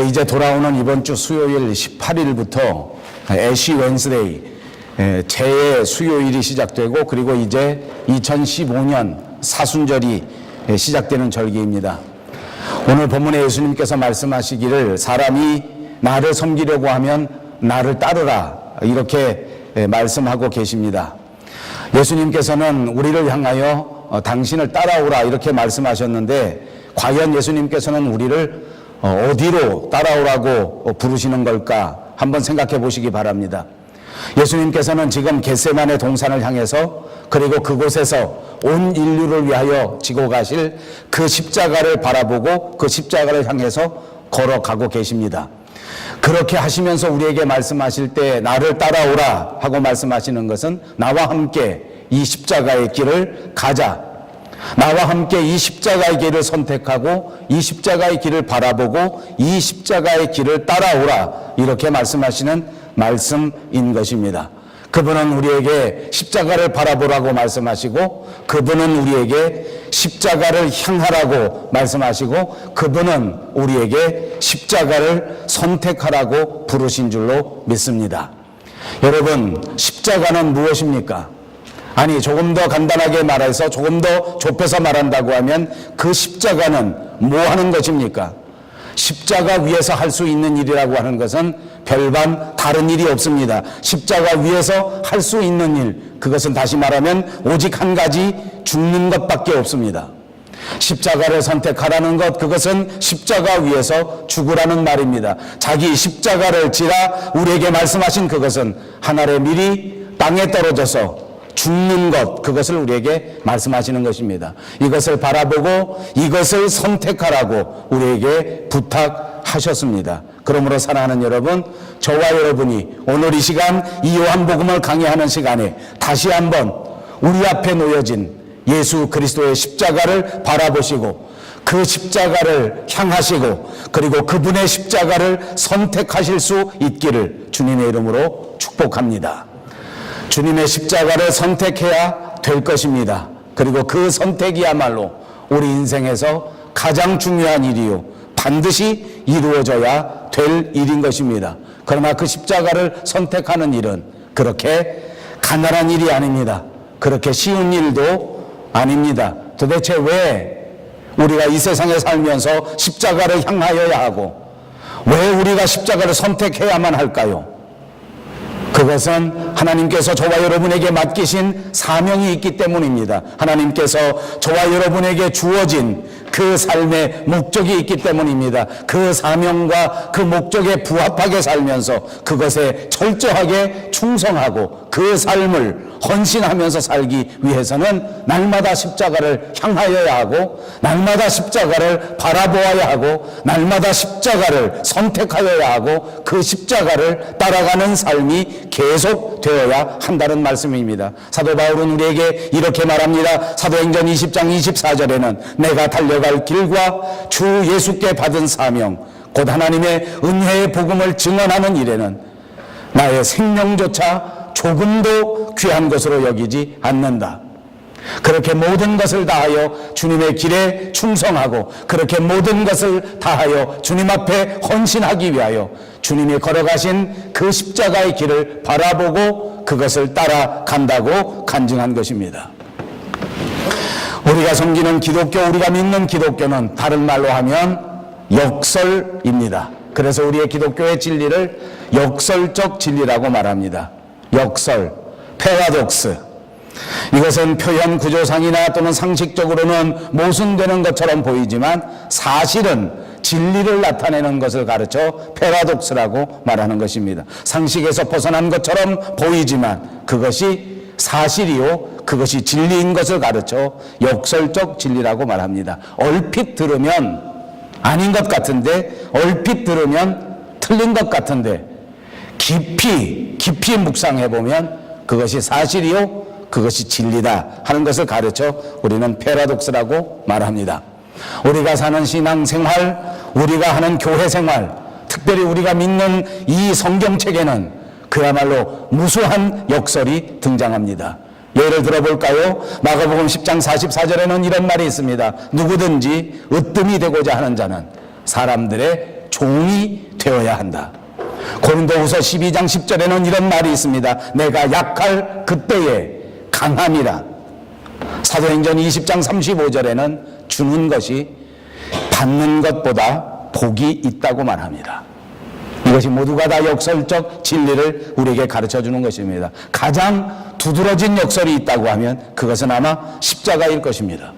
이제 돌아오는 이번 주 수요일 18일부터 애쉬 웬스데이, 재해 수요일이 시작되고, 그리고 이제 2015년 사순절이 시작되는 절기입니다. 오늘 본문에 예수님께서 말씀하시기를 사람이 나를 섬기려고 하면 나를 따르라, 이렇게 말씀하고 계십니다. 예수님께서는 우리를 향하여 당신을 따라오라 이렇게 말씀하셨는데, 과연 예수님께서는 우리를 어디로 따라오라고 부르시는 걸까 한번 생각해 보시기 바랍니다. 예수님께서는 지금 겟세마네 동산을 향해서, 그리고 그곳에서 온 인류를 위하여 지고 가실 그 십자가를 바라보고 그 십자가를 향해서 걸어가고 계십니다. 그렇게 하시면서 우리에게 말씀하실 때 나를 따라오라 하고 말씀하시는 것은 나와 함께 이 십자가의 길을 가자, 나와 함께 이 십자가의 길을 선택하고 이 십자가의 길을 바라보고 이 십자가의 길을 따라오라, 이렇게 말씀하시는 말씀인 것입니다. 그분은 우리에게 십자가를 바라보라고 말씀하시고, 그분은 우리에게 십자가를 향하라고 말씀하시고, 그분은 우리에게 십자가를 선택하라고 부르신 줄로 믿습니다. 여러분, 십자가는 무엇입니까? 아니, 조금 더 간단하게 말해서, 조금 더 좁혀서 말한다고 하면 그 십자가는 뭐 하는 것입니까? 십자가 위에서 할 수 있는 일이라고 하는 것은 별반 다른 일이 없습니다. 십자가 위에서 할 수 있는 일, 그것은 다시 말하면 오직 한 가지, 죽는 것밖에 없습니다. 십자가를 선택하라는 것, 그것은 십자가 위에서 죽으라는 말입니다. 자기 십자가를 지라 우리에게 말씀하신 그것은 하늘의 밀이 땅에 떨어져서 죽는 것, 그것을 우리에게 말씀하시는 것입니다. 이것을 바라보고 이것을 선택하라고 우리에게 부탁하셨습니다. 그러므로 사랑하는 여러분, 저와 여러분이 오늘 이 시간 이 요한복음을 강의하는 시간에 다시 한번 우리 앞에 놓여진 예수 그리스도의 십자가를 바라보시고 그 십자가를 향하시고, 그리고 그분의 십자가를 선택하실 수 있기를 주님의 이름으로 축복합니다. 주님의 십자가를 선택해야 될 것입니다. 그리고 그 선택이야말로 우리 인생에서 가장 중요한 일이요, 반드시 이루어져야 될 일인 것입니다. 그러나 그 십자가를 선택하는 일은 그렇게 간단한 일이 아닙니다. 그렇게 쉬운 일도 아닙니다. 도대체 왜 우리가 이 세상에 살면서 십자가를 향하여야 하고, 왜 우리가 십자가를 선택해야만 할까요? 그것은 하나님께서 저와 여러분에게 맡기신 사명이 있기 때문입니다. 하나님께서 저와 여러분에게 주어진 그 삶의 목적이 있기 때문입니다. 그 사명과 그 목적에 부합하게 살면서 그것에 철저하게 충성하고 그 삶을 헌신하면서 살기 위해서는 날마다 십자가를 향하여야 하고, 날마다 십자가를 바라보아야 하고, 날마다 십자가를 선택하여야 하고, 그 십자가를 따라가는 삶이 계속되어야 한다는 말씀입니다. 사도 바울은 우리에게 이렇게 말합니다. 사도행전 20장 24절에는 내가 달려갈 길과 주 예수께 받은 사명, 곧 하나님의 은혜의 복음을 증언하는 일에는 나의 생명조차 조금도 귀한 것으로 여기지 않는다. 그렇게 모든 것을 다하여 주님의 길에 충성하고, 그렇게 모든 것을 다하여 주님 앞에 헌신하기 위하여 주님이 걸어가신 그 십자가의 길을 바라보고 그것을 따라간다고 간증한 것입니다. 우리가 섬기는 기독교, 우리가 믿는 기독교는 다른 말로 하면 역설입니다. 그래서 우리의 기독교의 진리를 역설적 진리라고 말합니다. 역설, 패러독스. 이것은 표현 구조상이나 또는 상식적으로는 모순되는 것처럼 보이지만 사실은 진리를 나타내는 것을 가르쳐 패러독스라고 말하는 것입니다. 상식에서 벗어난 것처럼 보이지만 그것이 사실이요, 그것이 진리인 것을 가르쳐 역설적 진리라고 말합니다. 얼핏 들으면 아닌 것 같은데, 얼핏 들으면 틀린 것 같은데, 깊이 묵상해보면 그것이 사실이요, 그것이 진리다 하는 것을 가르쳐 우리는 패러독스라고 말합니다. 우리가 사는 신앙생활, 우리가 하는 교회생활, 특별히 우리가 믿는 이 성경책에는 그야말로 무수한 역설이 등장합니다. 예를 들어볼까요? 마가복음 10장 44절에는 이런 말이 있습니다. 누구든지 으뜸이 되고자 하는 자는 사람들의 종이 되어야 한다. 고린도후서 12장 10절에는 이런 말이 있습니다. 내가 약할 그때에 강함이라. 사도행전 20장 35절에는 주는 것이 받는 것보다 복이 있다고 말합니다. 이것이 모두가 다 역설적 진리를 우리에게 가르쳐 주는 것입니다. 가장 두드러진 역설이 있다고 하면 그것은 아마 십자가일 것입니다.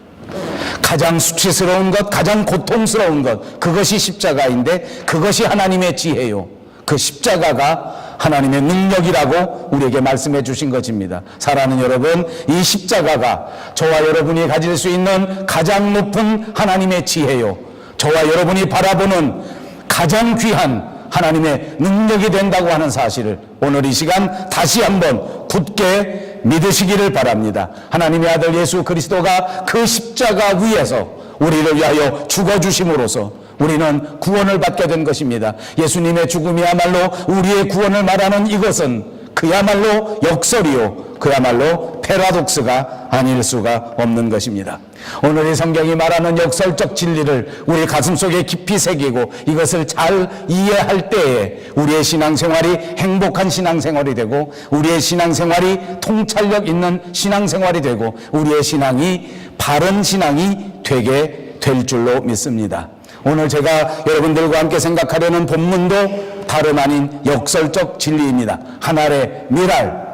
가장 수치스러운 것, 가장 고통스러운 것, 그것이 십자가인데 그것이 하나님의 지혜요, 그 십자가가 하나님의 능력이라고 우리에게 말씀해 주신 것입니다. 사랑하는 여러분, 이 십자가가 저와 여러분이 가질 수 있는 가장 높은 하나님의 지혜요, 저와 여러분이 바라보는 가장 귀한 하나님의 능력이 된다고 하는 사실을 오늘 이 시간 다시 한번 굳게 믿으시기를 바랍니다. 하나님의 아들 예수 그리스도가 그 십자가 위에서 우리를 위하여 죽어주심으로써 우리는 구원을 받게 된 것입니다. 예수님의 죽음이야말로 우리의 구원을 말하는 이것은 그야말로 역설이요, 그야말로 패러독스가 아닐 수가 없는 것입니다. 오늘 이 성경이 말하는 역설적 진리를 우리 가슴속에 깊이 새기고 이것을 잘 이해할 때에 우리의 신앙생활이 행복한 신앙생활이 되고 우리의 신앙생활이 통찰력 있는 신앙생활이 되고 우리의 신앙이 바른 신앙이 되게 될 줄로 믿습니다. 오늘 제가 여러분들과 함께 생각하려는 본문도 다름 아닌 역설적 진리입니다. 하늘의 미랄,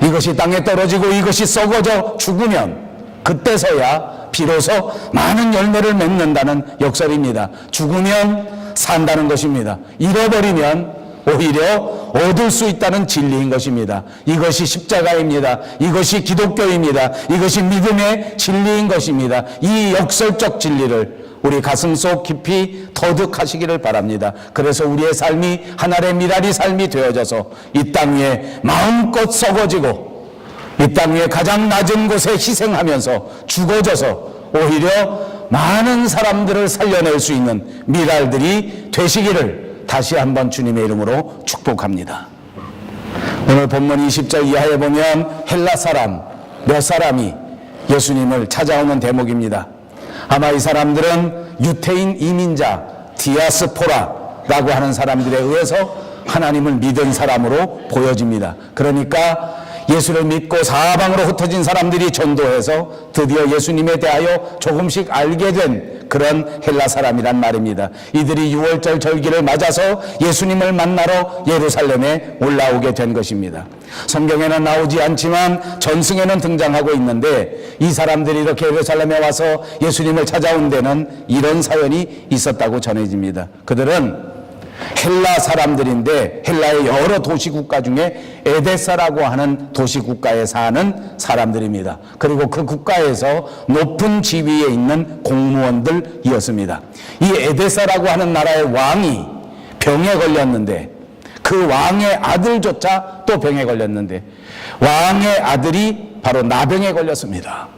이것이 땅에 떨어지고 이것이 썩어져 죽으면 그때서야 비로소 많은 열매를 맺는다는 역설입니다. 죽으면 산다는 것입니다. 잃어버리면 오히려 얻을 수 있다는 진리인 것입니다. 이것이 십자가입니다. 이것이 기독교입니다. 이것이 믿음의 진리인 것입니다. 이 역설적 진리를 우리 가슴속 깊이 터득하시기를 바랍니다. 그래서 우리의 삶이 하늘의 미랄이 삶이 되어져서 이 땅 위에 마음껏 썩어지고 이 땅 위에 가장 낮은 곳에 희생하면서 죽어져서 오히려 많은 사람들을 살려낼 수 있는 미랄들이 되시기를 다시 한번 주님의 이름으로 축복합니다. 오늘 본문 20절 이하에 보면 헬라 사람 몇 사람이 예수님을 찾아오는 대목입니다. 아마 이 사람들은 유태인 이민자 디아스포라라고 하는 사람들에 의해서 하나님을 믿은 사람으로 보여집니다. 그러니까 예수를 믿고 사방으로 흩어진 사람들이 전도해서 드디어 예수님에 대하여 조금씩 알게 된 그런 헬라 사람이란 말입니다. 이들이 6월절 절기를 맞아서 예수님을 만나러 예루살렘에 올라오게 된 것입니다. 성경에는 나오지 않지만 전승에는 등장하고 있는데 이 사람들이 이렇게 예루살렘에 와서 예수님을 찾아온 데는 이런 사연이 있었다고 전해집니다. 그들은 헬라 사람들인데 헬라의 여러 도시국가 중에 에데사라고 하는 도시국가에 사는 사람들입니다. 그리고 그 국가에서 높은 지위에 있는 공무원들이었습니다. 이 에데사라고 하는 나라의 왕이 병에 걸렸는데 그 왕의 아들조차 또 병에 걸렸는데 왕의 아들이 바로 나병에 걸렸습니다.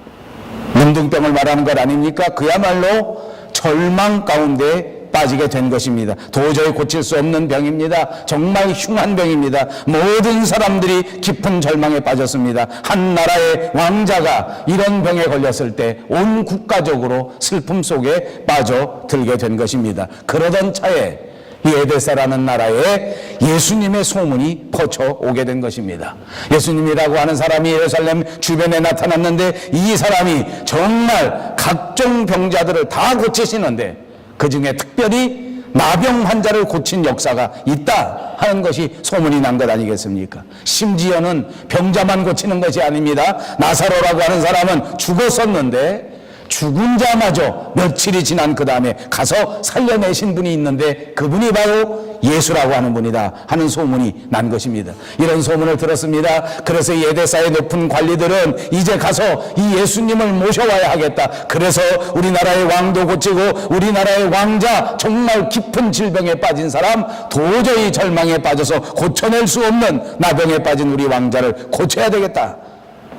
문둥병을 말하는 것 아닙니까? 그야말로 절망 가운데 빠지게 된 것입니다. 도저히 고칠 수 없는 병입니다. 정말 흉한 병입니다. 모든 사람들이 깊은 절망에 빠졌습니다. 한 나라의 왕자가 이런 병에 걸렸을 때 온 국가적으로 슬픔 속에 빠져들게 된 것입니다. 그러던 차에 이 에데사라는 나라에 예수님의 소문이 퍼져오게 된 것입니다. 예수님이라고 하는 사람이 예루살렘 주변에 나타났는데 이 사람이 정말 각종 병자들을 다 고치시는데 그 중에 특별히 나병 환자를 고친 역사가 있다 하는 것이 소문이 난 것 아니겠습니까? 심지어는 병자만 고치는 것이 아닙니다. 나사로라고 하는 사람은 죽었었는데 죽은 자마저 며칠이 지난 그 다음에 가서 살려내신 분이 있는데 그분이 바로 예수라고 하는 분이다 하는 소문이 난 것입니다. 이런 소문을 들었습니다. 그래서 이 에데사의 높은 관리들은 이제 가서 이 예수님을 모셔와야 하겠다. 그래서 우리나라의 왕도 고치고 우리나라의 왕자, 정말 깊은 질병에 빠진 사람, 도저히 절망에 빠져서 고쳐낼 수 없는 나병에 빠진 우리 왕자를 고쳐야 되겠다,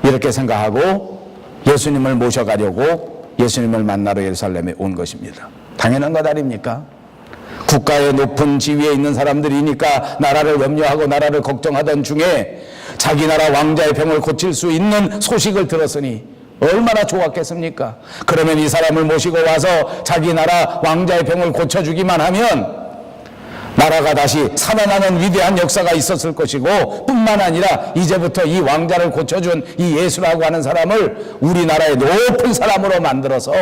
이렇게 생각하고 예수님을 모셔가려고 예수님을 만나러 예루살렘에 온 것입니다. 당연한 것 아닙니까? 국가의 높은 지위에 있는 사람들이니까 나라를 염려하고 나라를 걱정하던 중에 자기 나라 왕자의 병을 고칠 수 있는 소식을 들었으니 얼마나 좋았겠습니까? 그러면 이 사람을 모시고 와서 자기 나라 왕자의 병을 고쳐주기만 하면 나라가 다시 살아나는 위대한 역사가 있었을 것이고, 뿐만 아니라 이제부터 이 왕자를 고쳐준 이 예수라고 하는 사람을 우리나라의 높은 사람으로 만들어서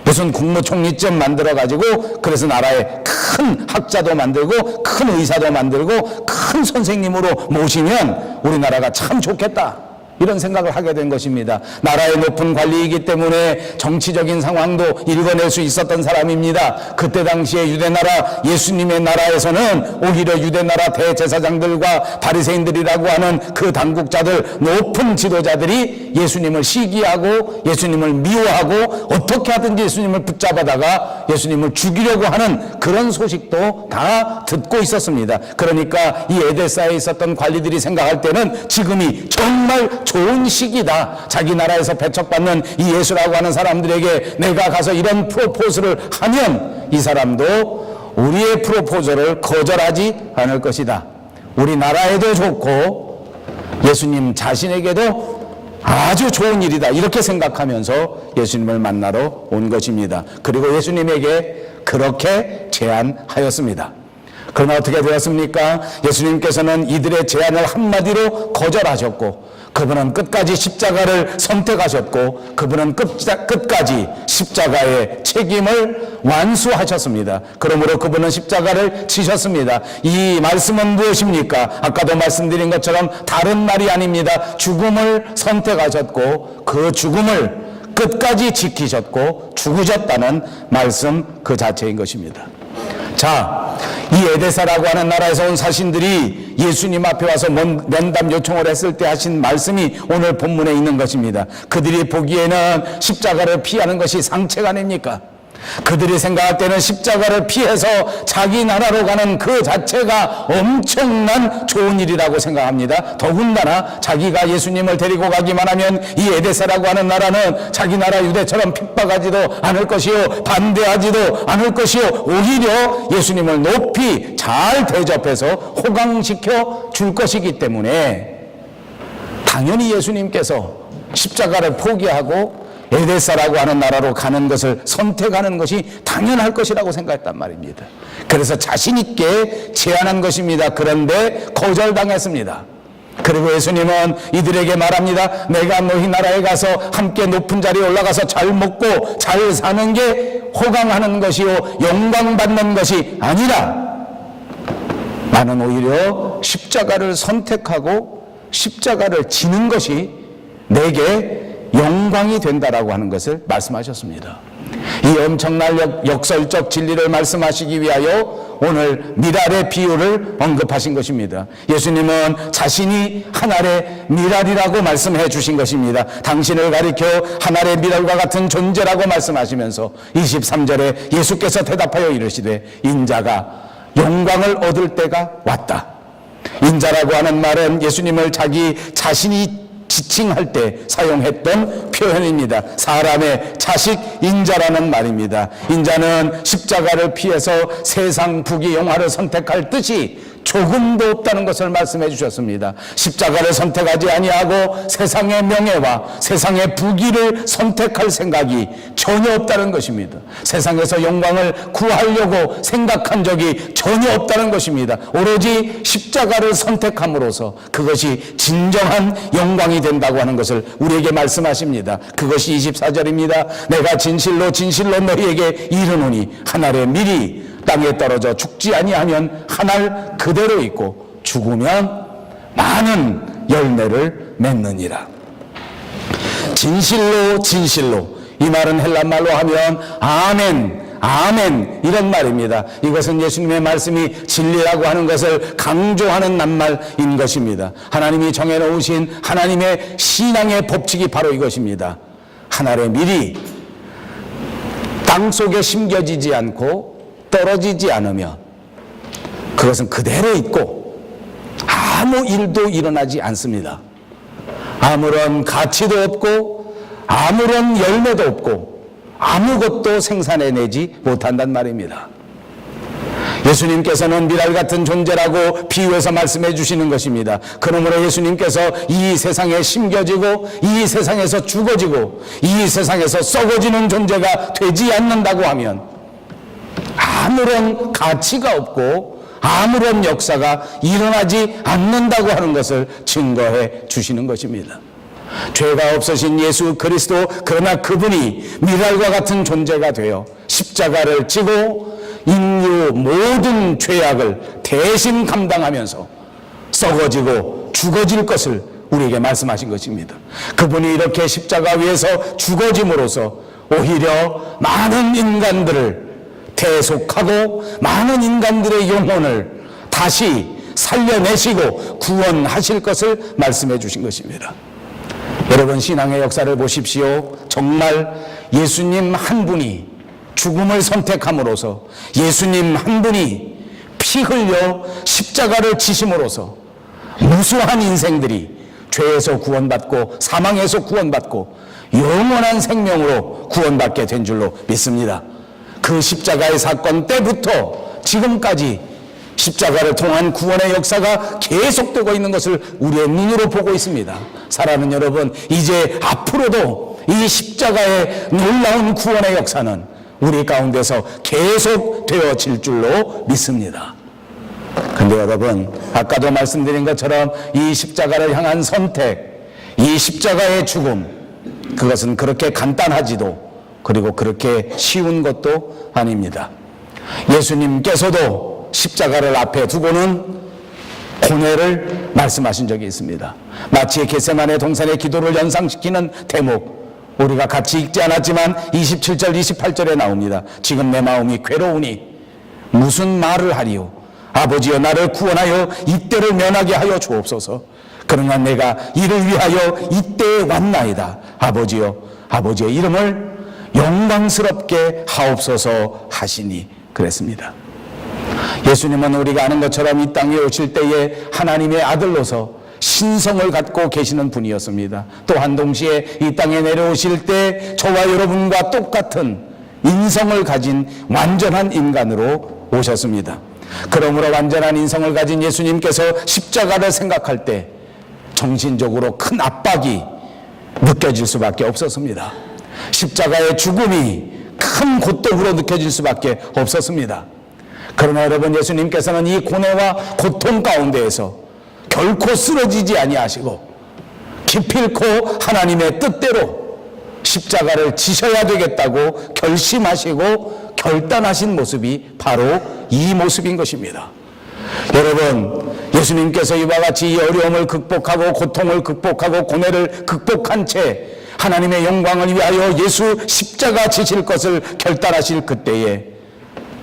무슨 국무총리쯤 만들어가지고, 그래서 나라의 큰 학자도 만들고 큰 의사도 만들고 큰 선생님으로 모시면 우리나라가 참 좋겠다, 이런 생각을 하게 된 것입니다. 나라의 높은 관리이기 때문에 정치적인 상황도 읽어낼 수 있었던 사람입니다. 그때 당시에 유대나라, 예수님의 나라에서는 오히려 유대나라 대제사장들과 바리새인들이라고 하는 그 당국자들, 높은 지도자들이 예수님을 시기하고 예수님을 미워하고 어떻게 하든지 예수님을 붙잡아다가 예수님을 죽이려고 하는 그런 소식도 다 듣고 있었습니다. 그러니까 이 에데사에 있었던 관리들이 생각할 때는 지금이 정말 좋은 시기다. 자기 나라에서 배척받는 이 예수라고 하는 사람들에게 내가 가서 이런 프로포즈를 하면 이 사람도 우리의 프로포즈를 거절하지 않을 것이다. 우리나라에도 좋고 예수님 자신에게도 아주 좋은 일이다, 이렇게 생각하면서 예수님을 만나러 온 것입니다. 그리고 예수님에게 그렇게 제안하였습니다. 그러나 어떻게 되었습니까? 예수님께서는 이들의 제안을 한마디로 거절하셨고, 그분은 끝까지 십자가를 선택하셨고, 그분은 끝까지 십자가의 책임을 완수하셨습니다. 그러므로 그분은 십자가를 지셨습니다. 이 말씀은 무엇입니까? 아까도 말씀드린 것처럼 다른 말이 아닙니다. 죽음을 선택하셨고 그 죽음을 끝까지 지키셨고 죽으셨다는 말씀 그 자체인 것입니다. 자, 이 에데사라고 하는 나라에서 온 사신들이 예수님 앞에 와서 면담 요청을 했을 때 하신 말씀이 오늘 본문에 있는 것입니다. 그들이 보기에는 십자가를 피하는 것이 상책 아닙니까? 그들이 생각할 때는 십자가를 피해서 자기 나라로 가는 그 자체가 엄청난 좋은 일이라고 생각합니다. 더군다나 자기가 예수님을 데리고 가기만 하면 이 에데사라고 하는 나라는 자기 나라 유대처럼 핍박하지도 않을 것이요, 반대하지도 않을 것이요, 오히려 예수님을 높이 잘 대접해서 호강시켜 줄 것이기 때문에 당연히 예수님께서 십자가를 포기하고 에데사라고 하는 나라로 가는 것을 선택하는 것이 당연할 것이라고 생각했단 말입니다. 그래서 자신 있게 제안한 것입니다. 그런데 거절당했습니다. 그리고 예수님은 이들에게 말합니다. 내가 너희 나라에 가서 함께 높은 자리에 올라가서 잘 먹고 잘 사는 게 호강하는 것이요, 영광받는 것이 아니라 나는 오히려 십자가를 선택하고 십자가를 지는 것이 내게 영광이 된다라고 하는 것을 말씀하셨습니다. 이 엄청난 역설적 진리를 말씀하시기 위하여 오늘 미랄의 비유를 언급하신 것입니다. 예수님은 자신이 한 알의 미랄이라고 말씀해 주신 것입니다. 당신을 가리켜 한 알의 미랄과 같은 존재라고 말씀하시면서 23절에 예수께서 대답하여 이르시되 인자가 영광을 얻을 때가 왔다. 인자라고 하는 말은 예수님을 자신이 지칭할 때 사용했던 표현입니다. 사람의 자식 인자라는 말입니다. 인자는 십자가를 피해서 세상 부귀 영화를 선택할 뜻이 조금도 없다는 것을 말씀해 주셨습니다. 십자가를 선택하지 아니하고 세상의 명예와 세상의 부귀를 선택할 생각이 전혀 없다는 것입니다. 세상에서 영광을 구하려고 생각한 적이 전혀 없다는 것입니다. 오로지 십자가를 선택함으로써 그것이 진정한 영광이 된다고 하는 것을 우리에게 말씀하십니다. 그것이 24절입니다. 내가 진실로 진실로 너희에게 이르노니 한 알의 밀이 땅에 떨어져 죽지 아니하면 한 알 그대로 있고 죽으면 많은 열매를 맺느니라. 진실로 진실로, 이 말은 헬란말로 하면 아멘, 아멘, 이런 말입니다. 이것은 예수님의 말씀이 진리라고 하는 것을 강조하는 낱말인 것입니다. 하나님이 정해놓으신 하나님의 신앙의 법칙이 바로 이것입니다. 한 알의 밀이 땅속에 심겨지지 않고 떨어지지 않으면 그것은 그대로 있고 아무 일도 일어나지 않습니다. 아무런 가치도 없고 아무런 열매도 없고 아무것도 생산해내지 못한단 말입니다. 예수님께서는 미랄 같은 존재라고 비유해서 말씀해 주시는 것입니다. 그러므로 예수님께서 이 세상에 심겨지고 이 세상에서 죽어지고 이 세상에서 썩어지는 존재가 되지 않는다고 하면 아무런 가치가 없고 아무런 역사가 일어나지 않는다고 하는 것을 증거해 주시는 것입니다. 죄가 없으신 예수 그리스도, 그러나 그분이 미랄과 같은 존재가 되어 십자가를 지고 인류 모든 죄악을 대신 감당하면서 썩어지고 죽어질 것을 우리에게 말씀하신 것입니다. 그분이 이렇게 십자가 위에서 죽어짐으로써 오히려 많은 인간들을 대속하고 많은 인간들의 영혼을 다시 살려내시고 구원하실 것을 말씀해 주신 것입니다. 여러분, 신앙의 역사를 보십시오. 정말 예수님 한 분이 죽음을 선택함으로써, 예수님 한 분이 피 흘려 십자가를 지심으로써 무수한 인생들이 죄에서 구원받고 사망에서 구원받고 영원한 생명으로 구원받게 된 줄로 믿습니다. 그 십자가의 사건 때부터 지금까지 십자가를 통한 구원의 역사가 계속되고 있는 것을 우리의 눈으로 보고 있습니다. 사랑하는 여러분, 이제 앞으로도 이 십자가의 놀라운 구원의 역사는 우리 가운데서 계속되어질 줄로 믿습니다. 근데 여러분, 아까도 말씀드린 것처럼 이 십자가를 향한 선택, 이 십자가의 죽음, 그것은 그렇게 간단하지도 그리고 그렇게 쉬운 것도 아닙니다. 예수님께서도 십자가를 앞에 두고는 고뇌를 말씀하신 적이 있습니다. 마치 겟세마네 동산의 기도를 연상시키는 대목, 우리가 같이 읽지 않았지만 27절 28절에 나옵니다. 지금 내 마음이 괴로우니 무슨 말을 하리요? 아버지여, 나를 구원하여 이때를 면하게 하여 주옵소서. 그러나 내가 이를 위하여 이때에 왔나이다. 아버지여, 아버지의 이름을 영광스럽게 하옵소서 하시니 그랬습니다. 예수님은 우리가 아는 것처럼 이 땅에 오실 때에 하나님의 아들로서 신성을 갖고 계시는 분이었습니다. 또한 동시에 이 땅에 내려오실 때 저와 여러분과 똑같은 인성을 가진 완전한 인간으로 오셨습니다. 그러므로 완전한 인성을 가진 예수님께서 십자가를 생각할 때 정신적으로 큰 압박이 느껴질 수밖에 없었습니다. 십자가의 죽음이 큰 고통으로 느껴질 수밖에 없었습니다. 그러나 여러분, 예수님께서는 이 고뇌와 고통 가운데에서 결코 쓰러지지 아니하시고 기필코 하나님의 뜻대로 십자가를 지셔야 되겠다고 결심하시고 결단하신 모습이 바로 이 모습인 것입니다. 여러분, 예수님께서 이와 같이 이 어려움을 극복하고 고통을 극복하고 고뇌를 극복한 채 하나님의 영광을 위하여 예수 십자가 지실 것을 결단하실 그때에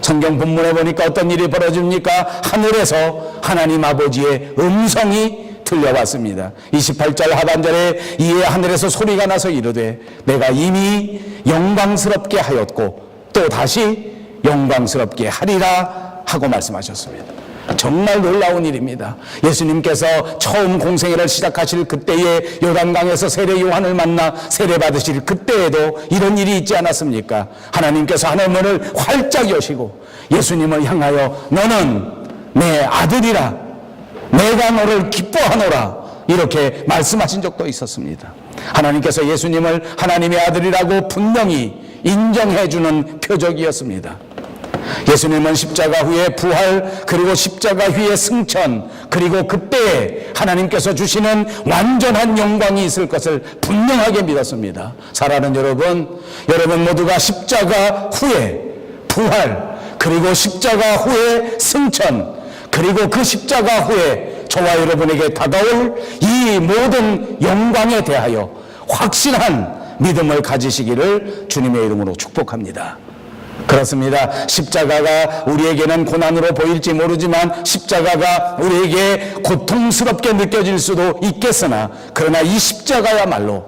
성경 본문에 보니까 어떤 일이 벌어집니까? 하늘에서 하나님 아버지의 음성이 들려왔습니다. 28절 하반절에 이에 하늘에서 소리가 나서 이르되 내가 이미 영광스럽게 하였고 또 다시 영광스럽게 하리라 하고 말씀하셨습니다. 정말 놀라운 일입니다. 예수님께서 처음 공생애를 시작하실 그때에 요단강에서 세례 요한을 만나 세례 받으실 그때에도 이런 일이 있지 않았습니까? 하나님께서 하늘문을 활짝 여시고 예수님을 향하여 너는 내 아들이라, 내가 너를 기뻐하노라, 이렇게 말씀하신 적도 있었습니다. 하나님께서 예수님을 하나님의 아들이라고 분명히 인정해주는 표적이었습니다. 예수님은 십자가 후에 부활, 그리고 십자가 후에 승천, 그리고 그때에 하나님께서 주시는 완전한 영광이 있을 것을 분명하게 믿었습니다. 사랑하는 여러분, 여러분 모두가 십자가 후에 부활, 그리고 십자가 후에 승천, 그리고 그 십자가 후에 저와 여러분에게 다가올 이 모든 영광에 대하여 확실한 믿음을 가지시기를 주님의 이름으로 축복합니다. 그렇습니다. 십자가가 우리에게는 고난으로 보일지 모르지만 십자가가 우리에게 고통스럽게 느껴질 수도 있겠으나, 그러나 이 십자가야말로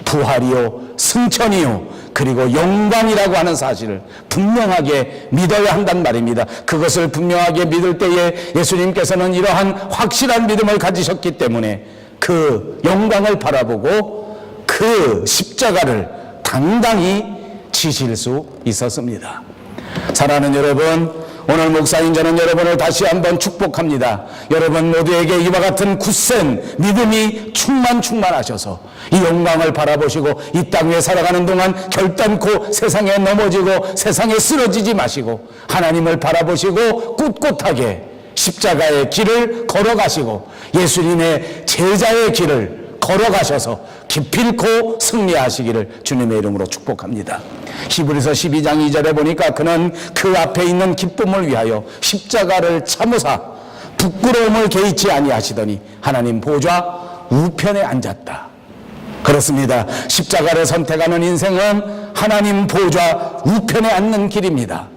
부활이요 승천이요 그리고 영광이라고 하는 사실을 분명하게 믿어야 한단 말입니다. 그것을 분명하게 믿을 때에 예수님께서는 이러한 확실한 믿음을 가지셨기 때문에 그 영광을 바라보고 그 십자가를 당당히 지실 수 있었습니다. 사랑하는 여러분, 오늘 목사인 저는 여러분을 다시 한번 축복합니다. 여러분 모두에게 이와 같은 굳센 믿음이 충만하셔서 이 영광을 바라보시고 이 땅 위에 살아가는 동안 결단코 세상에 넘어지고 세상에 쓰러지지 마시고 하나님을 바라보시고 꿋꿋하게 십자가의 길을 걸어가시고 예수님의 제자의 길을 걸어가셔서 기필코 승리하시기를 주님의 이름으로 축복합니다. 히브리서 12장 2절에 보니까 그는 그 앞에 있는 기쁨을 위하여 십자가를 참으사 부끄러움을 개의치 아니하시더니 하나님 보좌 우편에 앉았다. 그렇습니다. 십자가를 선택하는 인생은 하나님 보좌 우편에 앉는 길입니다.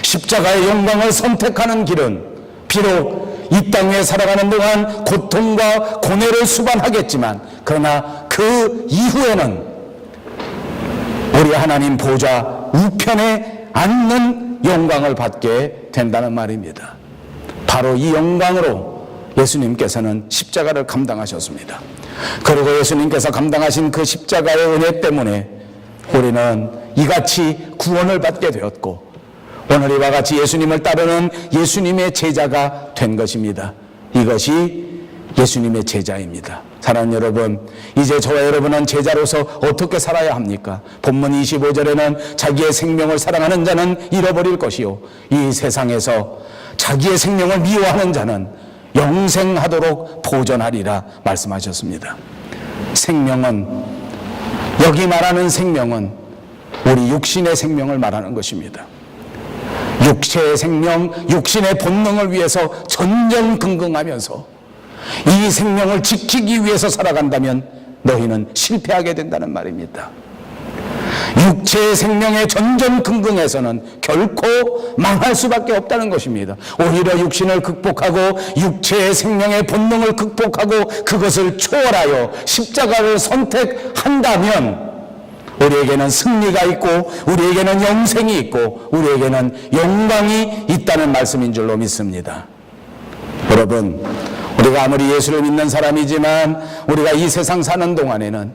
십자가의 영광을 선택하는 길은 비록 이 땅에 살아가는 동안 고통과 고뇌를 수반하겠지만 그러나 그 이후에는 우리 하나님 보좌 우편에 앉는 영광을 받게 된다는 말입니다. 바로 이 영광으로 예수님께서는 십자가를 감당하셨습니다. 그리고 예수님께서 감당하신 그 십자가의 은혜 때문에 우리는 이같이 구원을 받게 되었고 오늘 이와 같이 예수님을 따르는 예수님의 제자가 된 것입니다. 이것이 예수님의 제자입니다. 사랑하는 여러분, 이제 저와 여러분은 제자로서 어떻게 살아야 합니까? 본문 25절에는 자기의 생명을 사랑하는 자는 잃어버릴 것이요 이 세상에서 자기의 생명을 미워하는 자는 영생하도록 보존하리라 말씀하셨습니다. 생명은, 여기 말하는 생명은 우리 육신의 생명을 말하는 것입니다. 육체의 생명, 육신의 본능을 위해서 전전긍긍하면서 이 생명을 지키기 위해서 살아간다면 너희는 실패하게 된다는 말입니다. 육체의 생명에 전전긍긍해서는 결코 망할 수밖에 없다는 것입니다. 오히려 육신을 극복하고 육체의 생명의 본능을 극복하고 그것을 초월하여 십자가를 선택한다면 우리에게는 승리가 있고 우리에게는 영생이 있고 우리에게는 영광이 있다는 말씀인 줄로 믿습니다. 여러분, 우리가 아무리 예수를 믿는 사람이지만 우리가 이 세상 사는 동안에는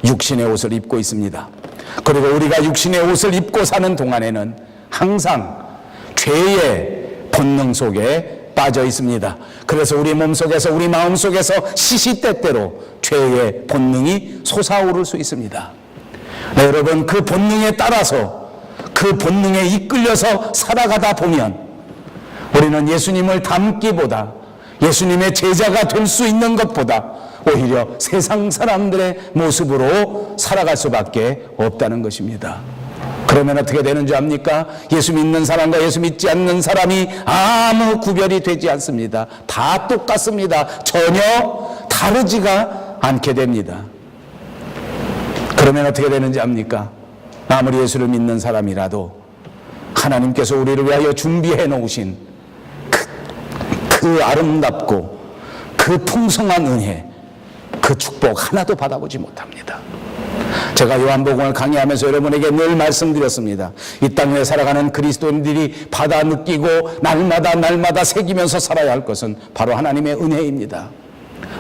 육신의 옷을 입고 있습니다. 그리고 우리가 육신의 옷을 입고 사는 동안에는 항상 죄의 본능 속에 빠져 있습니다. 그래서 우리 몸속에서 우리 마음속에서 시시때때로 죄의 본능이 솟아오를 수 있습니다. 네, 여러분, 그 본능에 따라서 그 본능에 이끌려서 살아가다 보면 우리는 예수님을 닮기보다 예수님의 제자가 될 수 있는 것보다 오히려 세상 사람들의 모습으로 살아갈 수밖에 없다는 것입니다. 그러면 어떻게 되는 줄 압니까? 예수 믿는 사람과 예수 믿지 않는 사람이 아무 구별이 되지 않습니다. 다 똑같습니다. 전혀 다르지가 않게 됩니다. 그러면 어떻게 되는지 압니까? 아무리 예수를 믿는 사람이라도 하나님께서 우리를 위하여 준비해 놓으신 그 아름답고 그 풍성한 은혜, 그 축복 하나도 받아보지 못합니다. 제가 요한복음을 강의하면서 여러분에게 늘 말씀드렸습니다. 이 땅에 살아가는 그리스도인들이 받아 느끼고 날마다 새기면서 살아야 할 것은 바로 하나님의 은혜입니다.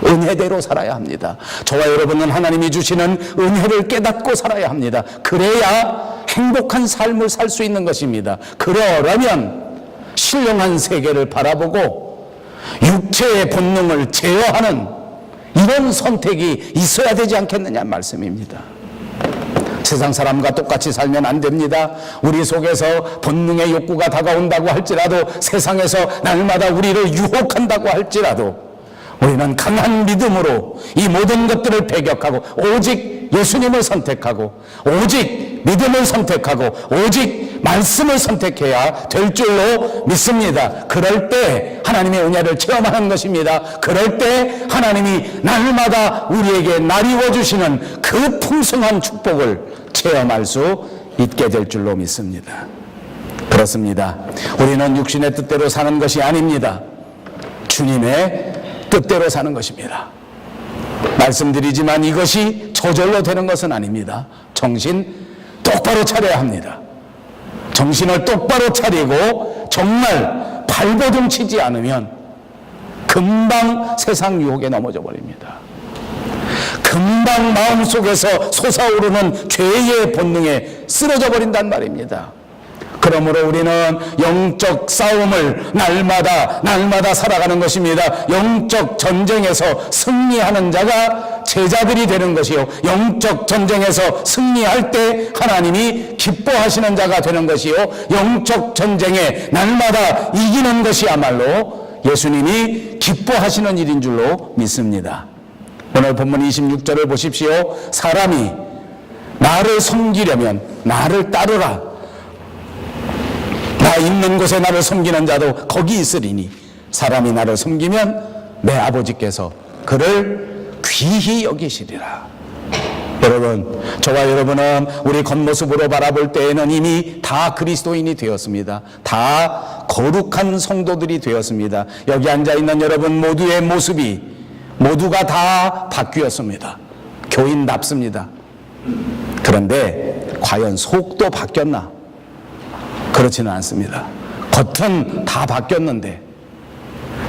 은혜대로 살아야 합니다. 저와 여러분은 하나님이 주시는 은혜를 깨닫고 살아야 합니다. 그래야 행복한 삶을 살 수 있는 것입니다. 그러려면 신령한 세계를 바라보고 육체의 본능을 제어하는 이런 선택이 있어야 되지 않겠느냐 말씀입니다. 세상 사람과 똑같이 살면 안 됩니다. 우리 속에서 본능의 욕구가 다가온다고 할지라도 세상에서 날마다 우리를 유혹한다고 할지라도 우리는 강한 믿음으로 이 모든 것들을 배격하고 오직 예수님을 선택하고 오직 믿음을 선택하고 오직 말씀을 선택해야 될 줄로 믿습니다. 그럴 때 하나님의 은혜를 체험하는 것입니다. 그럴 때 하나님이 날마다 우리에게 나리워 주시는 그 풍성한 축복을 체험할 수 있게 될 줄로 믿습니다. 그렇습니다. 우리는 육신의 뜻대로 사는 것이 아닙니다. 주님의 뜻대로 사는 것입니다. 말씀드리지만 이것이 저절로 되는 것은 아닙니다. 정신 똑바로 차려야 합니다. 정신을 똑바로 차리고 정말 발버둥 치지 않으면 금방 세상 유혹에 넘어져 버립니다. 금방 마음속에서 솟아오르는 죄의 본능에 쓰러져 버린단 말입니다. 그러므로 우리는 영적 싸움을 날마다 살아가는 것입니다. 영적 전쟁에서 승리하는 자가 제자들이 되는 것이요, 영적 전쟁에서 승리할 때 하나님이 기뻐하시는 자가 되는 것이요, 영적 전쟁에 날마다 이기는 것이야말로 예수님이 기뻐하시는 일인 줄로 믿습니다. 오늘 본문 26절을 보십시오. 사람이 나를 섬기려면 나를 따르라. 나 있는 곳에 나를 섬기는 자도 거기 있으리니 사람이 나를 섬기면 내 아버지께서 그를 귀히 여기시리라. 여러분, 저와 여러분은 우리 겉모습으로 바라볼 때에는 이미 다 그리스도인이 되었습니다. 다 거룩한 성도들이 되었습니다. 여기 앉아있는 여러분 모두의 모습이 모두가 다 바뀌었습니다. 교인답습니다. 그런데 과연 속도 바뀌었나? 그렇지는 않습니다. 겉은 다 바뀌었는데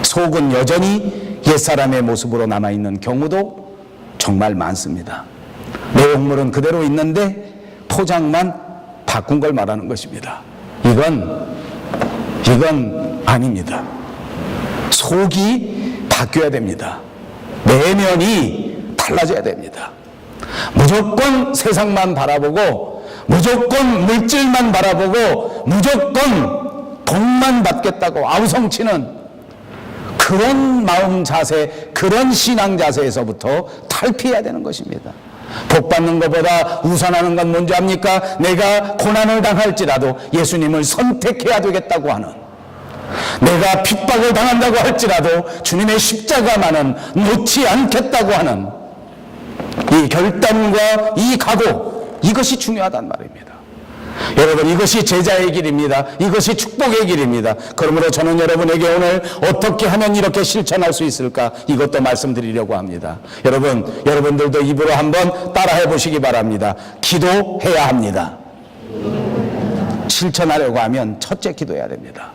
속은 여전히 옛사람의 모습으로 남아있는 경우도 정말 많습니다. 내용물은 그대로 있는데 포장만 바꾼 걸 말하는 것입니다. 이건 아닙니다. 속이 바뀌어야 됩니다. 내면이 달라져야 됩니다. 무조건 세상만 바라보고 무조건 물질만 바라보고 무조건 돈만 받겠다고 아우성치는 그런 마음 자세, 그런 신앙 자세에서부터 탈피해야 되는 것입니다. 복 받는 것보다 우선하는 건 뭔지 압니까? 내가 고난을 당할지라도 예수님을 선택해야 되겠다고 하는, 내가 핍박을 당한다고 할지라도 주님의 십자가만은 놓지 않겠다고 하는 이 결단과 이 각오, 이것이 중요하단 말입니다. 여러분, 이것이 제자의 길입니다. 이것이 축복의 길입니다. 그러므로 저는 여러분에게 오늘 어떻게 하면 이렇게 실천할 수 있을까, 이것도 말씀드리려고 합니다. 여러분들도 입으로 한번 따라해 보시기 바랍니다. 기도해야 합니다. 실천하려고 하면 첫째 기도해야 됩니다.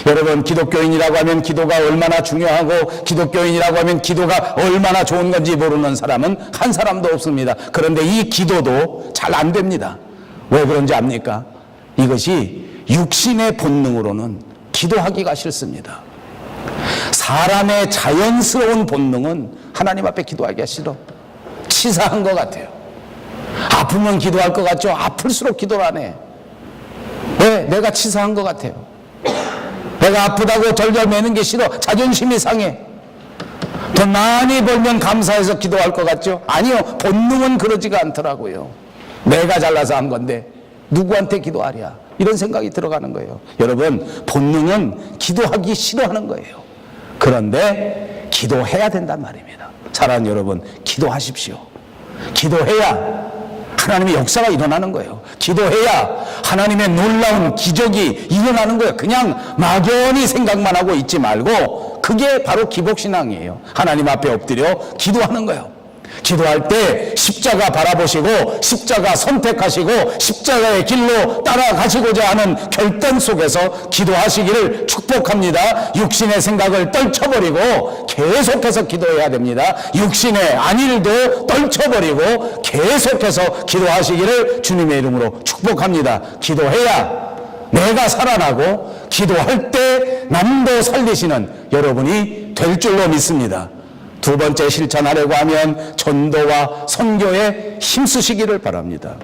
여러분, 기독교인이라고 하면 기도가 얼마나 중요하고 기독교인이라고 하면 기도가 얼마나 좋은 건지 모르는 사람은 한 사람도 없습니다. 그런데 이 기도도 잘 안 됩니다. 왜 그런지 압니까? 이것이 육신의 본능으로는 기도하기가 싫습니다. 사람의 자연스러운 본능은 하나님 앞에 기도하기가 싫어. 치사한 것 같아요. 아프면 기도할 것 같죠? 아플수록 기도를 안 해. 왜? 내가 치사한 것 같아요. 내가 아프다고 절절매는 게 싫어. 자존심이 상해. 돈 많이 벌면 감사해서 기도할 것 같죠? 아니요, 본능은 그러지가 않더라고요. 내가 잘나서 한 건데 누구한테 기도하랴, 이런 생각이 들어가는 거예요. 여러분, 본능은 기도하기 싫어하는 거예요. 그런데 기도해야 된단 말입니다. 사랑하는 여러분, 기도하십시오. 기도해야 하나님의 역사가 일어나는 거예요. 기도해야 하나님의 놀라운 기적이 일어나는 거예요. 그냥 막연히 생각만 하고 있지 말고, 그게 바로 기복신앙이에요. 하나님 앞에 엎드려 기도하는 거예요. 기도할 때 십자가 바라보시고 십자가 선택하시고 십자가의 길로 따라가시고자 하는 결단 속에서 기도하시기를 축복합니다. 육신의 생각을 떨쳐버리고 계속해서 기도해야 됩니다. 육신의 안일도 떨쳐버리고 계속해서 기도하시기를 주님의 이름으로 축복합니다. 기도해야 내가 살아나고 기도할 때 남도 살리시는 여러분이 될 줄로 믿습니다. 두 번째, 실천하려고 하면 전도와 선교에 힘쓰시기를 바랍니다.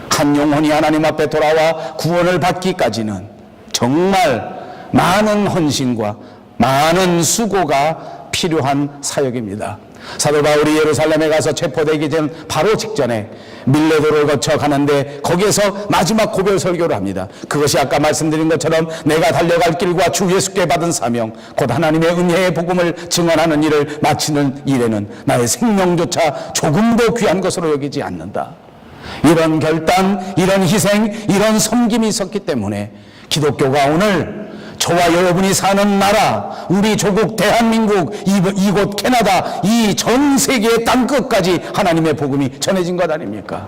한 영혼이 하나님 앞에 돌아와 구원을 받기까지는 정말 많은 헌신과 많은 수고가 필요한 사역입니다. 사도 바울이 예루살렘에 가서 체포되기 전 바로 직전에 밀레도를 거쳐 가는데 거기에서 마지막 고별 설교를 합니다. 그것이 아까 말씀드린 것처럼 내가 달려갈 길과 주 예수께 받은 사명, 곧 하나님의 은혜의 복음을 증언하는 일을 마치는 일에는 나의 생명조차 조금도 귀한 것으로 여기지 않는다. 이런 결단, 이런 희생, 이런 섬김이 있었기 때문에 기독교가 오늘 저와 여러분이 사는 나라, 우리 조국 대한민국, 이곳 캐나다, 이 전 세계의 땅끝까지 하나님의 복음이 전해진 것 아닙니까?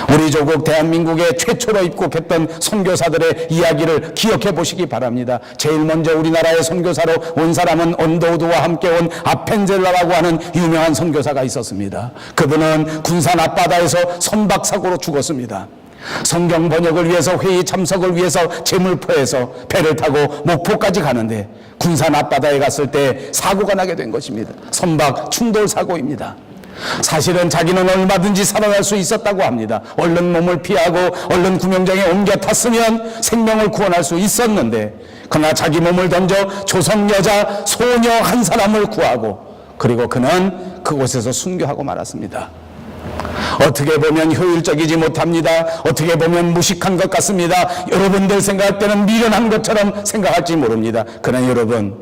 우리 조국 대한민국에 최초로 입국했던 선교사들의 이야기를 기억해 보시기 바랍니다. 제일 먼저 우리나라의 선교사로 온 사람은 언더우드와 함께 온 아펜젤라라고 하는 유명한 선교사가 있었습니다. 그분은 군산 앞바다에서 선박사고로 죽었습니다. 성경 번역을 위해서 회의 참석을 위해서 제물포에서 배를 타고 목포까지 가는데 군산 앞바다에 갔을 때 사고가 나게 된 것입니다. 선박 충돌 사고입니다. 사실은 자기는 얼마든지 살아날 수 있었다고 합니다. 얼른 몸을 피하고 얼른 구명정에 옮겨 탔으면 생명을 구원할 수 있었는데, 그러나 자기 몸을 던져 조선 여자 소녀 한 사람을 구하고 그리고 그는 그곳에서 순교하고 말았습니다. 어떻게 보면 효율적이지 못합니다. 어떻게 보면 무식한 것 같습니다. 여러분들 생각할 때는 미련한 것처럼 생각할지 모릅니다. 그러나 여러분,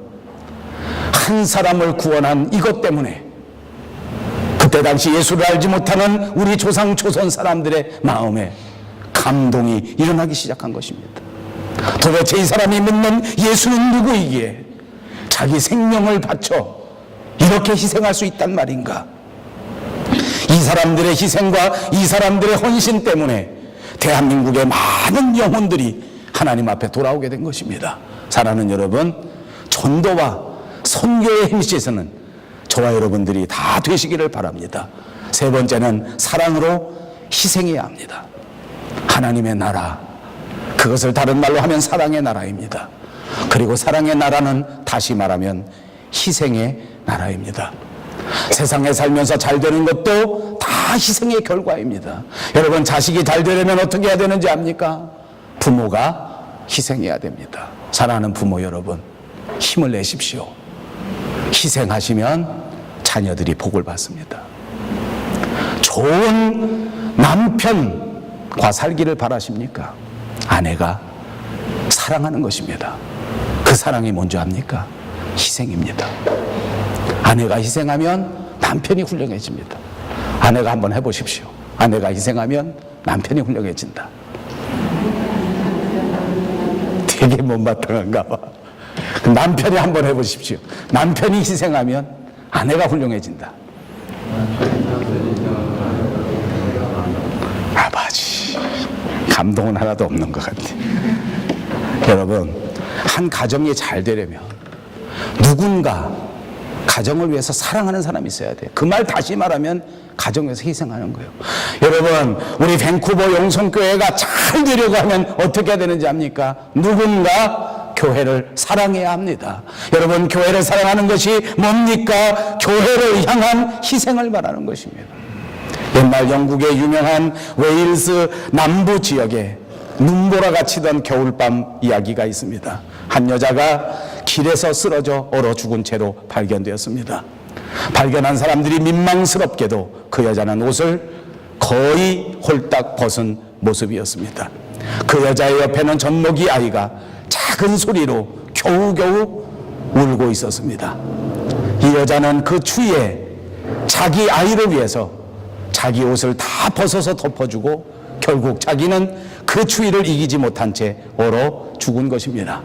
한 사람을 구원한 이것 때문에 그때 당시 예수를 알지 못하는 우리 조상 조선 사람들의 마음에 감동이 일어나기 시작한 것입니다. 도대체 이 사람이 믿는 예수는 누구이기에 자기 생명을 바쳐 이렇게 희생할 수 있단 말인가? 이 사람들의 희생과 이 사람들의 헌신 때문에 대한민국의 많은 영혼들이 하나님 앞에 돌아오게 된 것입니다. 사랑하는 여러분, 전도와 선교의 행시에서는 저와 여러분들이 다 되시기를 바랍니다. 세 번째는 사랑으로 희생해야 합니다. 하나님의 나라, 그것을 다른 말로 하면 사랑의 나라입니다. 그리고 사랑의 나라는 다시 말하면 희생의 나라입니다. 세상에 살면서 잘 되는 것도 다 희생의 결과입니다. 여러분, 자식이 잘 되려면 어떻게 해야 되는지 압니까? 부모가 희생해야 됩니다. 사랑하는 부모 여러분, 힘을 내십시오. 희생하시면 자녀들이 복을 받습니다. 좋은 남편과 살기를 바라십니까? 아내가 사랑하는 것입니다. 그 사랑이 뭔지 압니까? 희생입니다. 아내가 희생하면 남편이 훌륭해집니다. 아내가 한번 해보십시오. 아내가 희생하면 남편이 훌륭해진다. 되게 못마땅한가 봐. 남편이 한번 해보십시오. 남편이 희생하면 아내가 훌륭해진다. 아버지, 감동은 하나도 없는 것 같아. 여러분, 한 가정이 잘 되려면 누군가 가정을 위해서 사랑하는 사람이 있어야 돼요. 그 말 다시 말하면 가정에서 희생하는 거예요. 여러분, 우리 밴쿠버 영성교회가 잘 되려고 하면 어떻게 해야 되는지 압니까? 누군가 교회를 사랑해야 합니다. 여러분, 교회를 사랑하는 것이 뭡니까? 교회를 향한 희생을 말하는 것입니다. 옛날 영국의 유명한 웨일스 남부 지역에 눈보라가 치던 겨울밤 이야기가 있습니다. 한 여자가 길에서 쓰러져 얼어 죽은 채로 발견되었습니다. 발견한 사람들이 민망스럽게도 그 여자는 옷을 거의 홀딱 벗은 모습이었습니다. 그 여자의 옆에는 젖먹이 아이가 작은 소리로 겨우겨우 울고 있었습니다. 이 여자는 그 추위에 자기 아이를 위해서 자기 옷을 다 벗어서 덮어주고 결국 자기는 그 추위를 이기지 못한 채 얼어 죽은 것입니다.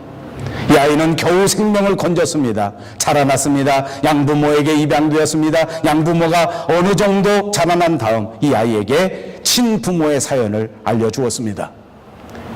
이 아이는 겨우 생명을 건졌습니다. 자라났습니다. 양부모에게 입양되었습니다. 양부모가 어느 정도 자라난 다음 이 아이에게 친부모의 사연을 알려주었습니다.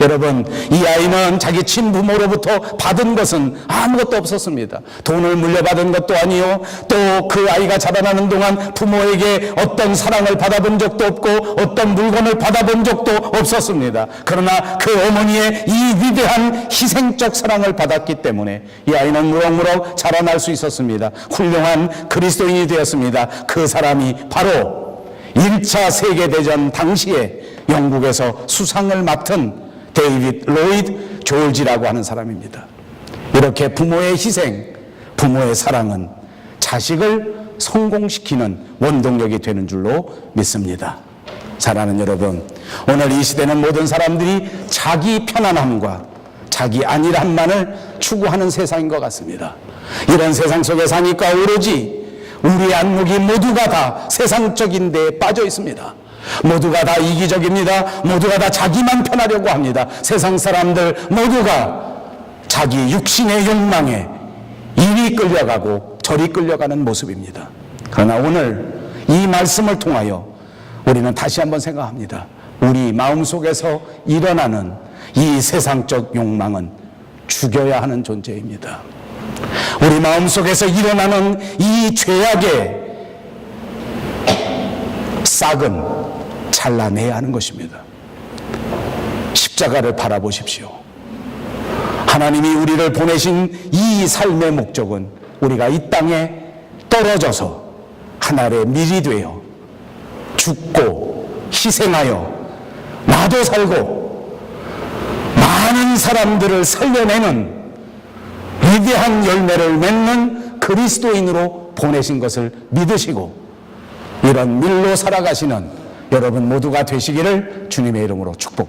여러분, 이 아이는 자기 친부모로부터 받은 것은 아무것도 없었습니다. 돈을 물려받은 것도 아니요, 또 그 아이가 자라나는 동안 부모에게 어떤 사랑을 받아본 적도 없고 어떤 물건을 받아본 적도 없었습니다. 그러나 그 어머니의 이 위대한 희생적 사랑을 받았기 때문에 이 아이는 무럭무럭 자라날 수 있었습니다. 훌륭한 그리스도인이 되었습니다. 그 사람이 바로 1차 세계대전 당시에 영국에서 수상을 맡은 데이빗 로이드 조지라고 하는 사람입니다. 이렇게 부모의 희생, 부모의 사랑은 자식을 성공시키는 원동력이 되는 줄로 믿습니다. 사랑하는 여러분, 오늘 이 시대는 모든 사람들이 자기 편안함과 자기 안일함만을 추구하는 세상인 것 같습니다. 이런 세상 속에 사니까 오로지 우리 안목이 모두가 다 세상적인 데에 빠져 있습니다. 모두가 다 이기적입니다. 모두가 다 자기만 편하려고 합니다. 세상 사람들 모두가 자기 육신의 욕망에 이리 끌려가고 저리 끌려가는 모습입니다. 그러나 오늘 이 말씀을 통하여 우리는 다시 한번 생각합니다. 우리 마음속에서 일어나는 이 세상적 욕망은 죽여야 하는 존재입니다. 우리 마음속에서 일어나는 이 죄악의 싹은 잘라내야 하는 것입니다. 십자가를 바라보십시오. 하나님이 우리를 보내신 이 삶의 목적은 우리가 이 땅에 떨어져서 하늘의 밀이 되어 죽고 희생하여 나도 살고 많은 사람들을 살려내는 위대한 열매를 맺는 그리스도인으로 보내신 것을 믿으시고 이런 밀로 살아가시는 여러분 모두가 되시기를 주님의 이름으로 축복합니다.